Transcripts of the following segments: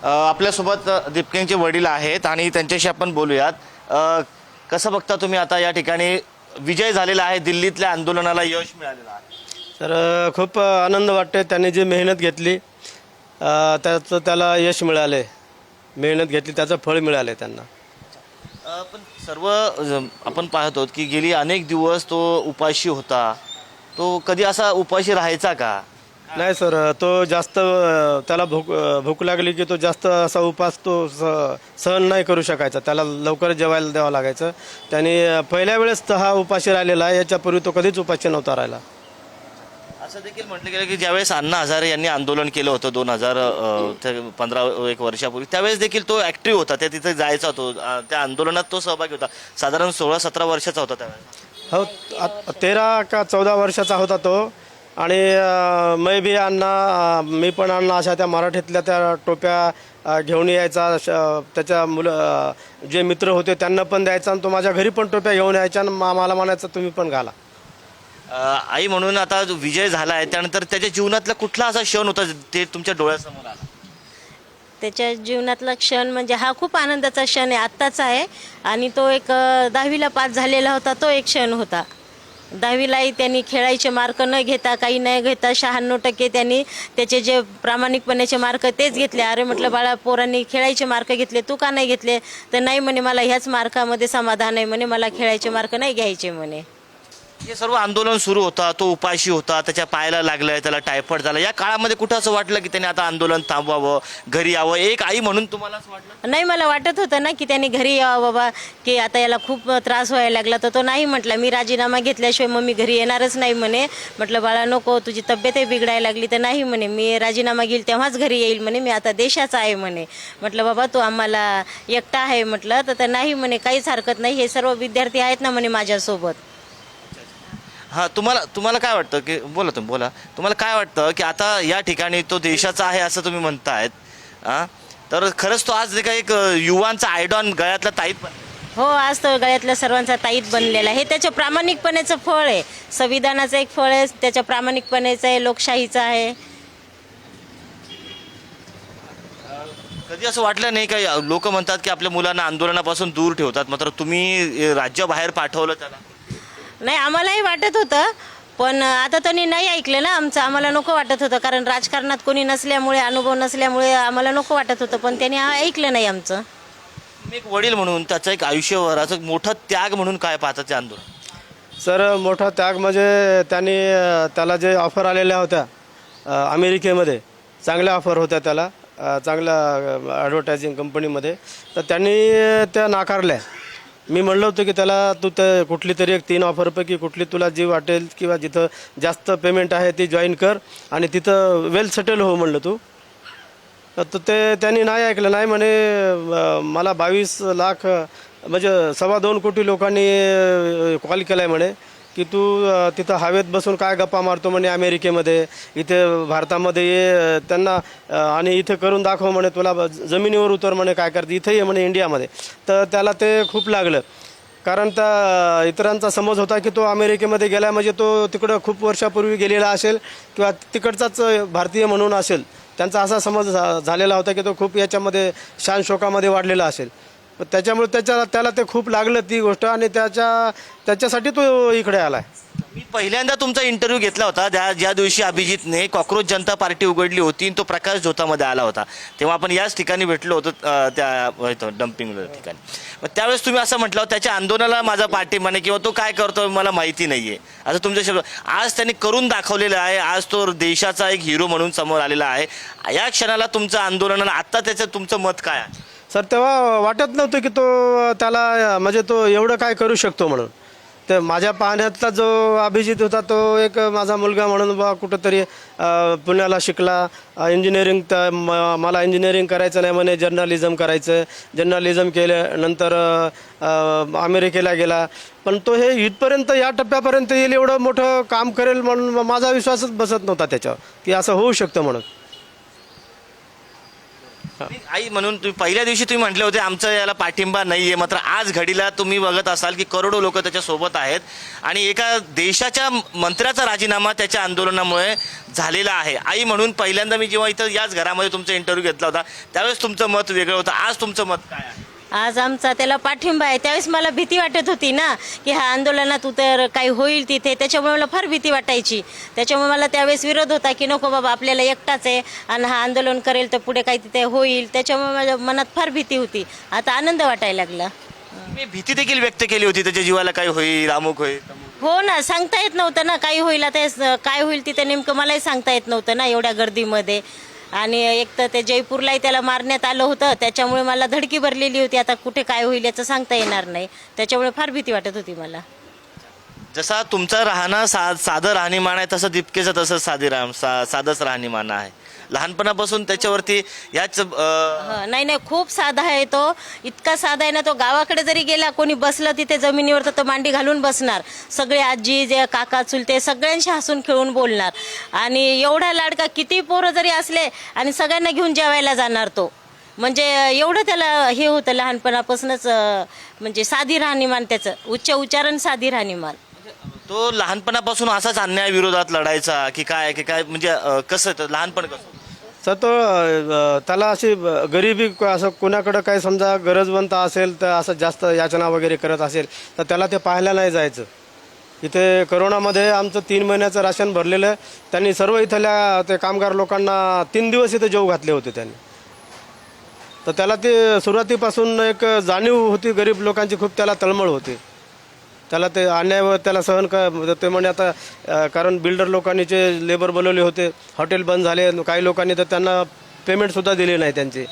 आपल्यासोबत दीपकिंगचे वडील आहेत आणि त्यांच्याशी आपण बोलूयात. कसं बघता तुम्ही आता या ठिकाणी विजय झालेला आहे, दिल्लीतल्या आंदोलनाला यश मिळालेलं आहे? तर खूप आनंद वाटते. त्यांनी जी मेहनत घेतली त्याचं त्याला यश मिळाले. मेहनत घेतली त्याचं फळ मिळाले त्यांना. पण सर्व आपण पाहतो की गेली अनेक दिवस तो उपाशी होता. तो कधी असा उपाशी राहायचा का? नाही सर, तो जास्त त्याला भूक लागली की तो जास्त असा उपास तो सहन नाही करू शकायचा. त्याला लवकर जेवायला द्यावं लागायचं. त्याने पहिल्या वेळेस तर हा उपाशी राहिलेला आहे. याच्यापूर्वी तो कधीच उपाशी नव्हता राहिला. असं देखील म्हटलं गेलं की ज्यावेळेस अण्णा हजारे यांनी आंदोलन केलं होतं 2015 वर्षापूर्वी, त्यावेळेस देखील तो ॲक्टिव्ह होता. त्या तिथे जायचा होतो, त्या आंदोलनात तो सहभागी होता. साधारण 16-17 वर्षाचा होता त्यावेळेस. हो, 13 का 14 वर्षाचा होता तो. आणि मी पण अण्णा अशा त्या मराठीतल्या त्या टोप्या घेऊन यायचा. त्याच्या मुलं जे मित्र होते त्यांना पण द्यायचा. आणि तो माझ्या घरी पण टोप्या घेऊन यायच्या आणि मला म्हणायचं तुम्ही पण घाला. आई म्हणून आता जो विजय झाला आहे त्यानंतर त्याच्या जीवनातला कुठला असा क्षण होता ते तुमच्या डोळ्यासमोर आला? त्याच्या जीवनातला क्षण म्हणजे हा खूप आनंदाचा क्षण आहे, आत्ताचा आहे. आणि तो एक 10वीला पास झालेला होता, तो एक क्षण होता. 10वीलाही त्यांनी खेळायचे मार्क न घेता, काही न घेता 96% त्यांनी त्याचे जे प्रामाणिकपणाचे मार्क तेच घेतले. अरे म्हटलं बाळा, पोरांनी खेळायचे मार्क घेतले, तू का नाही घेतले? तर नाही म्हणे, मला ह्याच मार्कामध्ये समाधान आहे म्हणे, मला खेळायचे मार्क नाही घ्यायचे म्हणे. हे सर्व आंदोलन सुरू होता, तो उपाशी होता, त्याच्या पायाला लागलंय, त्याला टायफॉइड झाला. या काळामध्ये कुठं असं वाटलं की त्याने आता आंदोलन थांबवावं, घरी यावं? एक आई म्हणून तुम्हाला असं वाटलं? नाही, मला वाटत होतं ना की त्यांनी घरी यावं बाबा, की आता याला खूप त्रास व्हायला लागला. तर तो नाही म्हटला, मी राजीनामा घेतल्याशिवाय मग मी घरी येणारच नाही म्हणे. म्हटलं बाळा नको, तुझी तब्येतही बिघडायला लागली. तर नाही म्हणे, मी राजीनामा घेईल तेव्हाच घरी येईल म्हणे, मी आता देशाचा आहे म्हणे. म्हटलं बाबा तू आम्हाला एकटा आहे म्हटलं. तर नाही म्हणे, काहीच हरकत नाही, हे सर्व विद्यार्थी आहेत ना म्हणे माझ्यासोबत. हां, तुम्हाला काय वाटतं की बोला तुम्ही बोला, तुम्हाला काय वाटतं की आता या ठिकाणी तो देशाचा आहे असं तुम्ही म्हणतायत, तर खरंच तो आज काही एक युवांचा आयडॉन, गळ्यातला ताईत पण? हो, आज तो गळ्यातल्या सर्वांचा ताईत बनलेला आहे. हे त्याच्या प्रामाणिकपणाचं फळ आहे, संविधानाचं एक फळ आहे, त्याच्या प्रामाणिकपणाचं आहे, लोकशाहीचं आहे. कधी असं वाटलं नाही का? लोक म्हणतात की आपल्या मुलांना आंदोलनापासून दूर ठेवतात, मात्र तुम्ही राज्याबाहेर पाठवलं त्याला. नाही, आम्हालाही वाटत होतं, पण आता त्यांनी नाही ऐकलं ना आमचं. आम्हाला नको वाटत होतं, कारण राजकारणात कोणी नसल्यामुळे, अनुभव नसल्यामुळे आम्हाला नको वाटत होतं, पण त्यांनी ऐकलं नाही आमचं. तुम्ही एक वडील म्हणून त्याचा एक आयुष्यभराचा मोठा त्याग म्हणून काय पाहता ते आंदोलन? सर, मोठा त्याग म्हणजे त्याला जे ऑफर आलेल्या होत्या अमेरिकेमध्ये, चांगल्या ऑफर होत्या त्याला, चांगल्या ॲडव्हर्टायझिंग कंपनीमध्ये, तर त्यांनी त्या नाकारल्या. मी म्हणलं होतं की त्याला तू त्या कुठली तरी एक 3 ऑफरपैकी कुठली तुला जी वाटेल किंवा जिथं जास्त पेमेंट आहे ती जॉईन कर आणि तिथं वेल सेटल हो म्हणलं तू. तर त्यांनी नाही ऐकलं. नाही म्हणे, मला 22 लाख म्हणजे 2.25 कोटी लोकांनी कॉल केला आहे म्हणे की तू तिथं हवेत बसून काय गप्पा मारतो म्हणे अमेरिकेमध्ये, इथे भारतामध्ये ये त्यांना आणि इथे करून दाखव म्हणे, तुला जमिनीवर उतर म्हणे, काय करते इथे ये म्हणे इंडियामध्ये. तर त्याला ते खूप लागलं, कारण त्या इतरांचा समज होता की तो अमेरिकेमध्ये गेला म्हणजे तो तिकडं खूप वर्षापूर्वी गेलेला असेल किंवा तिकडचाच भारतीय म्हणून असेल. त्यांचा असा समज झालेला होता की तो खूप याच्यामध्ये शान शोकामध्ये वाढलेला असेल. त्याच्यामुळे त्याला ते खूप लागलं ती गोष्ट, आणि त्याच्यासाठी तो इकडे आला. मी पहिल्यांदा तुमचा इंटरव्ह्यू घेतला होता ज्या दिवशी अभिजितने कॉक्रोच जनता पार्टी उघडली होती आणि तो प्रकाश झोतामध्ये आला होता, तेव्हा आपण याच ठिकाणी भेटलो होतो, त्या डम्पिंग ठिकाणी. मग त्यावेळेस तुम्ही असं म्हटलं त्याच्या आंदोलनाला माझा पाठिंबाने किंवा तो काय करतो मला माहिती नाही आहे असं तुमच्या शब्द. आज त्यांनी करून दाखवलेलं आहे, आज तो देशाचा एक हिरो म्हणून समोर आलेला आहे. या क्षणाला तुमचं आंदोलन, आत्ता त्याचं तुमचं मत काय आहे? सर, तेव्हा वाटत नव्हतं की त्याला म्हणजे तो एवढं काय करू शकतो म्हणून. तर माझ्या पाहण्यातला जो अभिजित होता तो एक माझा मुलगा म्हणून बा कुठंतरी पुण्याला शिकला, इंजिनिअरिंग, तर मला इंजिनिअरिंग करायचं नाही म्हणे, जर्नलिझम करायचं. जर्नलिझम केल्यानंतर अमेरिकेला गेला, पण तो हे इथपर्यंत या टप्प्यापर्यंत येईल, एवढं मोठं काम करेल म्हणून माझा विश्वासच बसत नव्हता त्याच्यावर की असं होऊ शकतं म्हणून. आई म्हणून तुम्ही पहिल्या दिवशी तुम्ही म्हटले होते आमचं याला पाठिंबा नाहीये, मात्र आज घडीला तुम्ही बघत असाल की करोडो लोक त्याच्या सोबत आहेत आणि एका देशाच्या मंत्र्याचा राजीनामा त्याच्या आंदोलनामुळे झालेला आहे. आई म्हणून पहिल्यांदा मी जेव्हा इथं याच घरामध्ये तुमचा इंटरव्ह्यू घेतला होता त्यावेळेस तुमचं मत वेगळं होतं, आज तुमचं मत काय आहे? आज आमचा त्याला पाठिंबा आहे. त्यावेळेस मला भीती वाटत होती ना की हा आंदोलनात उतर काही होईल तिथे, त्याच्यामुळे मला फार भीती वाटायची. त्याच्यामुळे मला त्यावेळेस विरोध होता की नको बाबा आपल्याला एकटाच आहे आणि हा आंदोलन करेल तर पुढे काही तिथे होईल, त्याच्यामुळे माझ्या मनात फार भीती होती. आता आनंद वाटायला लागला. मी भीती देखील व्यक्त केली होती त्याच्या जीवाला काय होईल, अमुक होईल. हो ना, सांगता येत नव्हतं ना काही होईल. आता काय होईल तिथे नेमकं मलाही सांगता येत नव्हतं ना एवढ्या गर्दीमध्ये. आणि एक तर ते जयपूरलाही त्याला मारण्यात आलं होतं, त्याच्यामुळे मला धडकी भरलेली होती. आता कुठे काय होईल याचं सांगता येणार नाही, त्याच्यामुळे फार भीती वाटत होती मला. जसा तुमचं राहणं साधं राहणीमान आहे तसं दीपकेचं तसं साधंच राहणीमान आहे. लहानपणापासून त्याच्यावरती याच नाही खूप साधा आहे तो. इतका साधा आहे ना, तो गावाकडे जरी गेला कोणी बसलं तिथे जमिनीवर तर तो मांडी घालून बसणार. सगळे आजी जे काका चुलते सगळ्यांशी हसून खेळून बोलणार. आणि एवढा लाडका, किती पोरं जरी असले आणि सगळ्यांना घेऊन जेवायला जाणार तो. म्हणजे एवढं त्याला हे होतं लहानपणापासूनच, म्हणजे साधी राहणीमान त्याचं, उच्च उच्चारण साधी राहणीमान. तो लहानपणापासून असाच अन्याय विरोधात लढायचा की काय म्हणजे कसं लहानपण कसं? तर तो त्याला अशी गरिबी असं कोणाकडं काही समजा गरजवंत असेल तर असं जास्त याचना वगैरे करत असेल तर त्याला ते पाहायला नाही जायचं. इथे करोनामध्ये आमचं 3 महिन्याचं राशन भरलेलं, त्यांनी सर्व इथल्या ते कामगार लोकांना 3 दिवस इथे जेवू घातले होते त्यांनी. तर त्याला ते सुरुवातीपासून एक जाणीव होती गरीब लोकांची, खूप त्याला तळमळ होती. त्याला ते अन्याय त्याला सहन ते म्हणे आता कारण बिल्डर लोकांनी जे लेबर बोलवले होते, हॉटेल बंद झाले, काही लोकांनी तर त्यांना पेमेंटसुद्धा दिले नाही त्यांचे,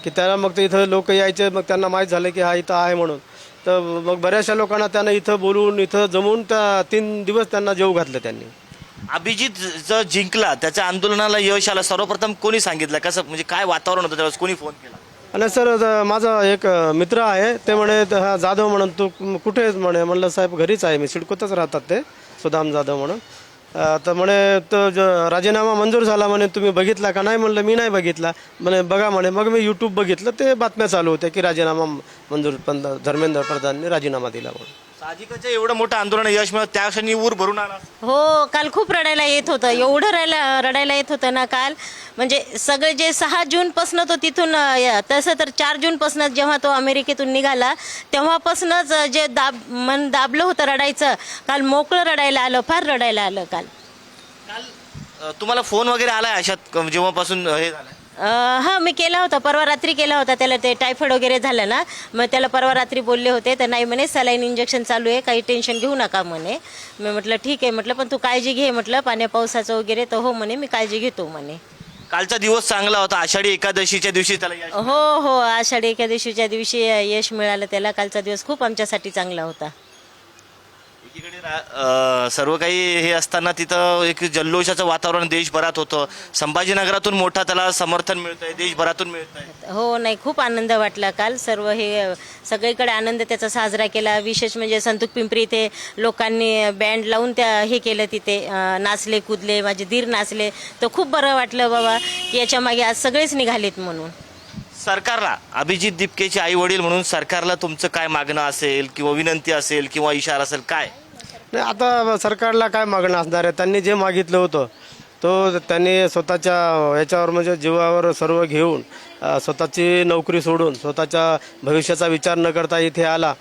की त्याला मग ते इथं लोक यायचे. मग त्यांना माहीत झालं की हा इथं आहे म्हणून, तर मग बऱ्याचशा लोकांना त्यांना इथं बोलवून इथं जमवून त्या 3 दिवस त्यांना जेवू घातलं त्यांनी. अभिजित जर जिंकला, त्याच्या आंदोलनाला यश आलं, सर्वप्रथम कोणी सांगितलं, कसं म्हणजे काय वातावरण होतं त्यावेळेस, कोणी फोन केला? आणि सर माझा एक मित्र आहे, ते म्हणे हा जाधव म्हणून तू कुठे आहेस म्हणे. म्हणलं साहेब घरीच आहे मी, सिडकोतच राहतात ते सुदाम जाधव म्हणून. तर म्हणे तो राजीनामा मंजूर झाला म्हणे, तुम्ही बघितला का? नाही म्हणलं मी नाही बघितला. म्हणे बघा म्हणे. मग मी यूट्यूब बघितलं, ते बातम्या चालू होत्या की राजीनामा मंजूर, धर्मेंद्र प्रधानने राजीनामा दिला म्हणून. साहजिकच एवढं मोठं आंदोलन यश मिळत, त्या क्षणी ऊर भरून आला. हो, काल खूप रडायला येत होतं, एवढं रडायला येत होतं ना काल. म्हणजे सगळे जे 6 जूनपासून तो तिथून, तसं तर 4 जूनपासून जेव्हा तो अमेरिकेतून निघाला तेव्हापासूनच जे मन दाबलं होतं रडायचं, काल मोकळं रडायला आलं, फार रडायला आलं काल. तुम्हाला फोन वगैरे आलाय अशात जेव्हापासून हे झालं? हां, मी केला होता, परवा रात्री केला होता. त्याला ते टायफॉइड वगैरे झालं ना, मग त्याला परवा रात्री बोलले होते, तर नाही म्हणे सलाईन इंजेक्शन चालू आहे, काही टेन्शन घेऊ नका म्हणे. मी म्हटलं ठीक आहे म्हटलं, पण तू काळजी घे म्हटलं पाण्या पावसाचं वगैरे. तर हो म्हणे, मी काळजी घेतो म्हणे. कालचा दिवस चांगला होता, आषाढी एकादशीच्या दिवशी त्याला यश. हो, आषाढी एकादशीच्या दिवशी यश मिळालं त्याला. कालचा दिवस खूप आमच्यासाठी चांगला होता. एकीकडे सर्व काही हे असताना तिथं एक जल्लोषाचं वातावरण देशभरात होतं. संभाजीनगरातून मोठा त्याला समर्थन मिळतंय, देशभरातून मिळतंय. हो, नाही खूप आनंद वाटला काल. सर्व हे सगळीकडे आनंद त्याचा साजरा केला. विशेष म्हणजे संतूक पिंपरी इथे लोकांनी बँड लावून हे केलं, तिथे नाचले कुदले, माझे धीर नाचले. तर खूप बरं वाटलं बाबा की याच्या मागे आज सगळेच निघालेत म्हणून. सरकारला, अभिजित दीपकेचे आई वडील म्हणून सरकारला तुमचं काय मागणं असेल किंवा विनंती असेल किंवा इशारा असेल काय? नाही, आता सरकारला काय मागणं असणार आहे? त्यांनी जे मागितलं होतं तो त्यांनी स्वतःच्या याच्यावर म्हणजे जीवावर सर्व घेऊन स्वतःची नोकरी सोडून स्वतःच्या भविष्याचा विचार न करता इथे आला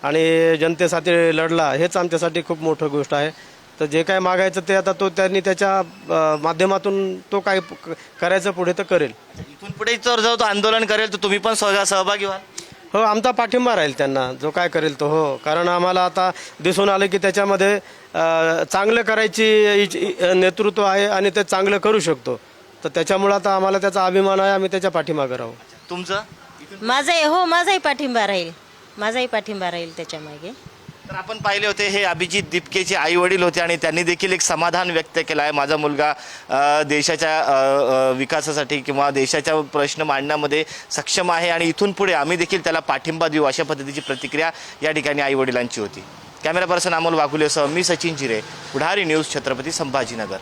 आणि जनतेसाठी लढला. हेच आमच्यासाठी खूप मोठी गोष्ट आहे. तर जे काय मागायचं ते आता तो त्यांनी त्याच्या माध्यमातून तो काय करायचं पुढे तर करेल. इथून पुढे जर तो आंदोलन करेल तर तुम्ही पण सहभागी व्हाल? हो, आमचा पाठिंबा राहील त्यांना, जो काय करेल तो. हो, कारण आम्हाला आता दिसून आलं की त्याच्यामध्ये चांगलं करायची नेतृत्व आहे आणि ते चांगलं करू शकतो. तर त्याच्यामुळं आता आम्हाला त्याचा अभिमान आहे, आम्ही त्याच्या पाठीमागे राहू. तुमचं? माझाही पाठिंबा राहील. माझाही पाठिंबा राहील त्याच्या मागे. तर आपण पाहिले होते हे अभिजित दीपकेचे आई वडील होते आणि त्यांनी देखील एक समाधान व्यक्त केलं आहे. माझा मुलगा देशाच्या विकासासाठी किंवा देशाच्या प्रश्न मांडण्यामध्ये सक्षम आहे आणि इथून पुढे आम्ही देखील त्याला पाठिंबा देऊ, अशा पद्धतीची प्रतिक्रिया या ठिकाणी आई वडिलांची होती. कॅमेरा पर्सन अमोल वाघुलेसह मी सचिन जिरे, पुढारी न्यूज, छत्रपती संभाजीनगर.